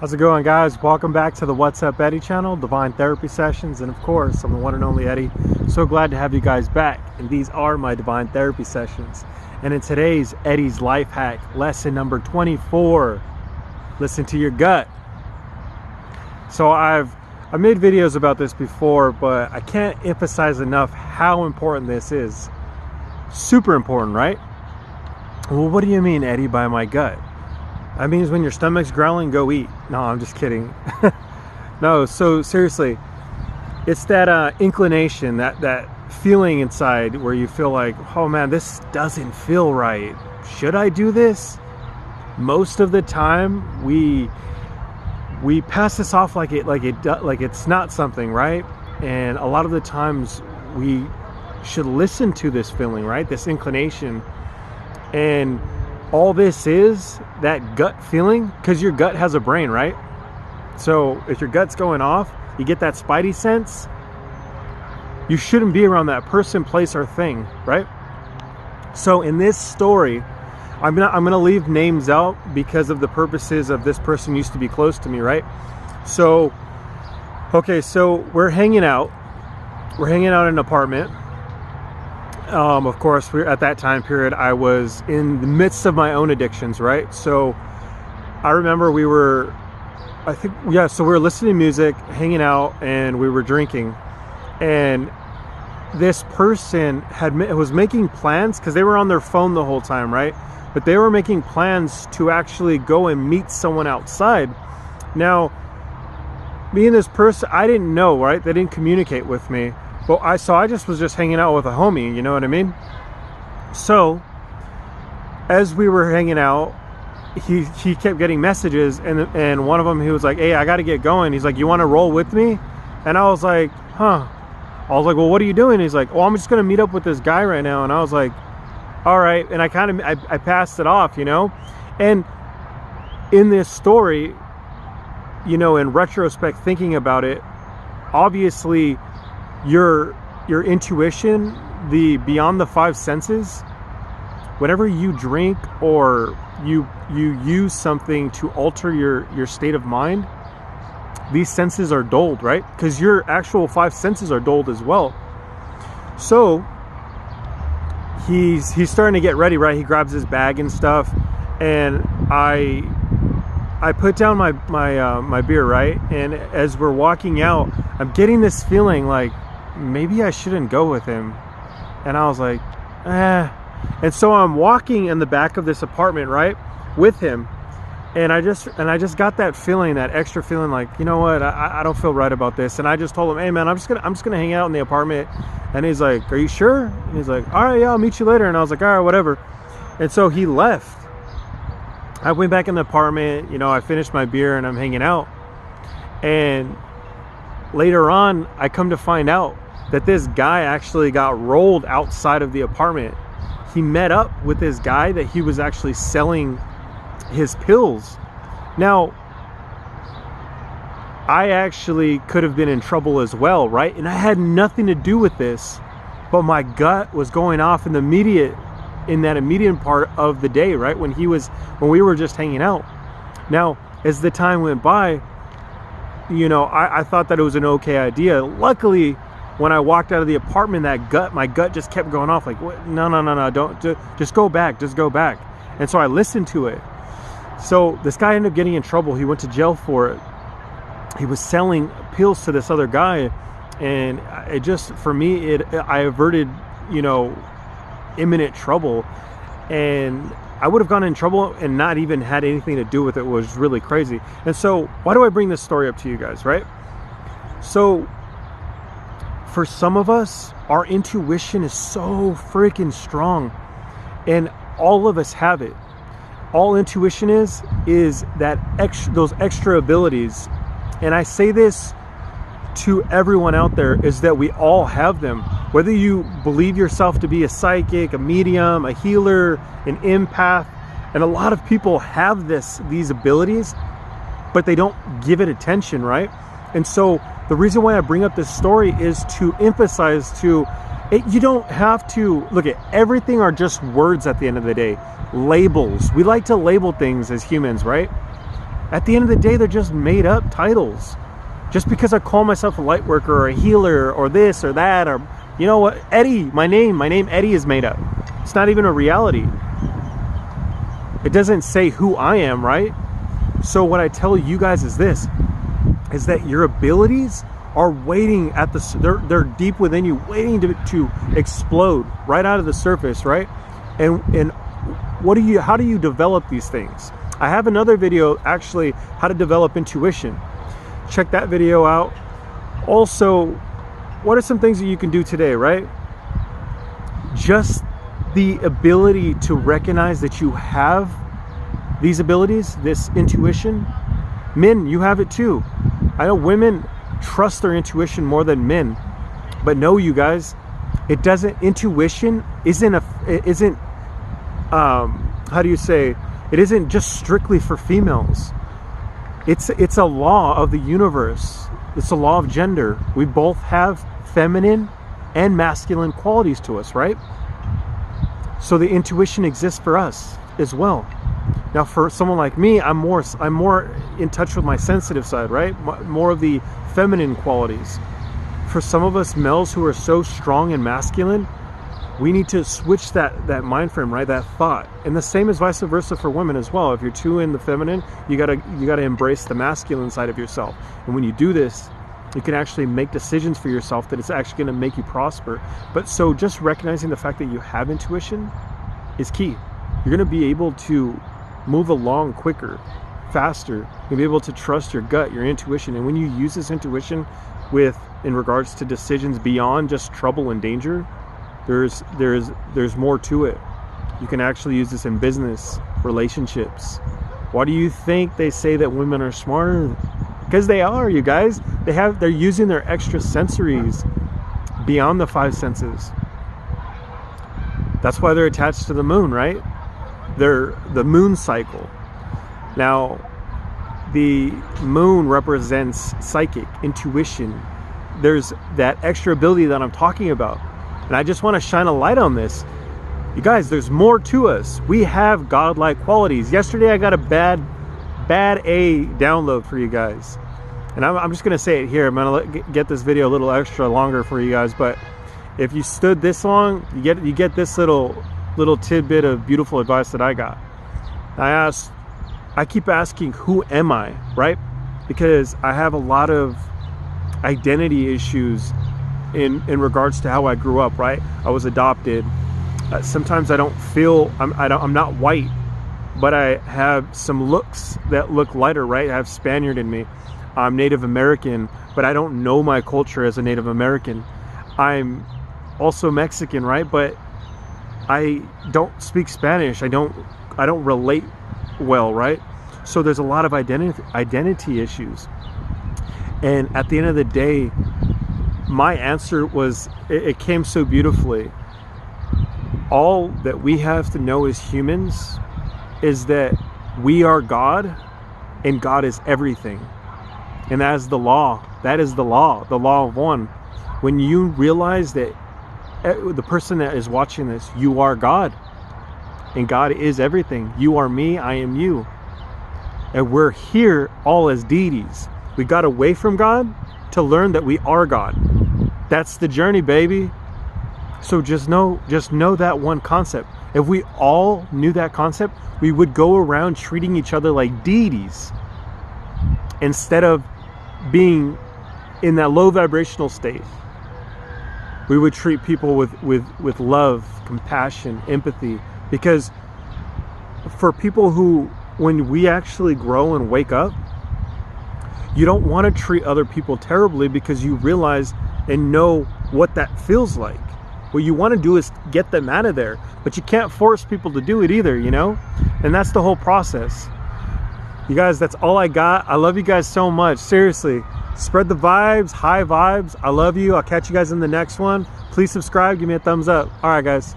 How's it going, guys? Welcome back to the What's Up Eddie channel, Divine Therapy Sessions, and of course I'm the one and only Eddie. So glad to have you guys back, and these are my Divine Therapy Sessions. And in today's Eddie's Life Hack lesson number 24, listen to your gut. So I made videos about this before, but I can't emphasize enough how important this is. Super important, right? Well, what do you mean, Eddie, by my gut? That means when your stomach's growling, go eat. No, I'm just kidding. No, so seriously, it's that inclination, that feeling inside where you feel like, oh man, this doesn't feel right. Should I do this? Most of the time, we pass this off like it's not something, right? And a lot of the times we should listen to this feeling, right? This inclination. And all this is that gut feeling, because your gut has a brain, right? So if your gut's going off, you get that spidey sense, you shouldn't be around that person, place, or thing, right? So in this story, I'm gonna leave names out because of the purposes of this person used to be close to me, right? So, okay, so we're hanging out in an apartment. Of course, at that time period, I was in the midst of my own addictions, right? So I remember we were listening to music, hanging out, and we were drinking. And this person was making plans, because they were on their phone the whole time, right? But they were making plans to actually go and meet someone outside. Now, me and this person, I didn't know, right? They didn't communicate with me. But I was just hanging out with a homie, you know what I mean? So, as we were hanging out, he kept getting messages, and one of them, he was like, hey, I got to get going. He's like, you want to roll with me? And I was like, huh. I was like, well, what are you doing? He's like, oh, I'm just going to meet up with this guy right now. And I was like, all right. And I passed it off, you know? And in this story, you know, in retrospect, thinking about it, obviously, your intuition, the beyond the five senses, whenever you drink or you use something to alter your state of mind, these senses are dulled, right? Because your actual five senses are dulled as well. So he's starting to get ready, right? He grabs his bag and stuff, and I put down my beer, right? And as we're walking out, I'm getting this feeling like maybe I shouldn't go with him. And I was like, eh. And so I'm walking in the back of this apartment, right, with him. And I just got that feeling, that extra feeling, like, you know what, I don't feel right about this. And I just told him, hey man, I'm just gonna hang out in the apartment. And he's like, are you sure? And he's like, all right, yeah, I'll meet you later. And I was like, all right, whatever. And so he left. I went back in the apartment, you know, I finished my beer and I'm hanging out. And later on, I come to find out that this guy actually got rolled outside of the apartment. He met up with this guy that he was actually selling his pills. Now, I actually could have been in trouble as well, right? And I had nothing to do with this, but my gut was going off in that immediate part of the day, right? When we were just hanging out. Now, as the time went by, you know, I thought that it was an okay idea. Luckily, when I walked out of the apartment, my gut just kept going off like, what? No, don't, just go back. And so I listened to it. So this guy ended up getting in trouble. He went to jail for it. He was selling pills to this other guy. And it just, for me, I averted, you know, imminent trouble. And I would have gone in trouble and not even had anything to do with it. It was really crazy. And so why do I bring this story up to you guys, right? So for some of us, our intuition is so freaking strong, and all of us have it. All intuition is that those extra abilities. And I say this to everyone out there, is that we all have them. Whether you believe yourself to be a psychic, a medium, a healer, an empath, and a lot of people have these abilities, but they don't give it attention, right? And so the reason why I bring up this story is to emphasize you don't have to look at everything are just words at the end of the day. Labels. We like to label things as humans, right? At the end of the day, they're just made up titles. Just because I call myself a light worker or a healer or this or that, or you know what, Eddie, my name Eddie is made up. It's not even a reality. It doesn't say who I am, right? So what I tell you guys is this, is that your abilities are waiting at the, they're deep within you, waiting to explode right out of the surface, right? And how do you develop these things? I have another video, actually, how to develop intuition. Check that video out. Also, what are some things that you can do today, right? Just the ability to recognize that you have these abilities, this intuition. Men, you have it too. I know women trust their intuition more than men, but no, you guys, it doesn't. Intuition isn't how do you say? It isn't just strictly for females. It's a law of the universe. It's a law of gender. We both have feminine and masculine qualities to us, right? So the intuition exists for us as well. Now, for someone like me, I'm more in touch with my sensitive side, right? More of the feminine qualities. For some of us males who are so strong and masculine, we need to switch that mind frame, right? That thought. And the same is vice versa for women as well. If you're too in the feminine, you gotta embrace the masculine side of yourself. And when you do this, you can actually make decisions for yourself that it's actually going to make you prosper. But so just recognizing the fact that you have intuition is key. You're going to be able to move along quicker, faster. You'll be able to trust your gut, your intuition. And when you use this intuition in regards to decisions beyond just trouble and danger, there's more to it. You can actually use this in business, relationships. Why do you think they say that women are smarter? Because they are, you guys. They're using their extra sensories beyond the 5 senses. That's why they're attached to the moon, right? They're the moon cycle. Now, the moon represents psychic, intuition. There's that extra ability that I'm talking about. And I just want to shine a light on this. You guys, there's more to us. We have godlike qualities. Yesterday, I got a bad A download for you guys. And I'm just going to say it here. I'm going to get this video a little extra longer for you guys. But if you stood this long, you get this little tidbit of beautiful advice that I got. I keep asking, who am I, right? Because I have a lot of identity issues in regards to how I grew up, right? I was adopted. Sometimes I don't feel, I'm not white, but I have some looks that look lighter, right? I have Spaniard in me. I'm Native American, but I don't know my culture as a Native American. I'm also Mexican, right? But I don't speak Spanish. I don't relate well, right? So there's a lot of identity issues. And at the end of the day, my answer was, it came so beautifully. All that we have to know as humans is that we are God, and God is everything. And that is the law. That is the law of one. When you realize that the person that is watching this, you are God, and God is everything. You are me, I am you. And we're here all as deities. We got away from God to learn that we are God. That's the journey, baby. So just know that one concept. If we all knew that concept, we would go around treating each other like deities instead of being in that low vibrational state. We would treat people with love, compassion, empathy. Because for people who, when we actually grow and wake up, you don't want to treat other people terribly because you realize and know what that feels like. What you want to do is get them out of there, but you can't force people to do it either, you know? And that's the whole process. You guys, that's all I got. I love you guys so much. Seriously, spread the vibes, high vibes. I love you. I'll catch you guys in the next one. Please subscribe. Give me a thumbs up. All right, guys.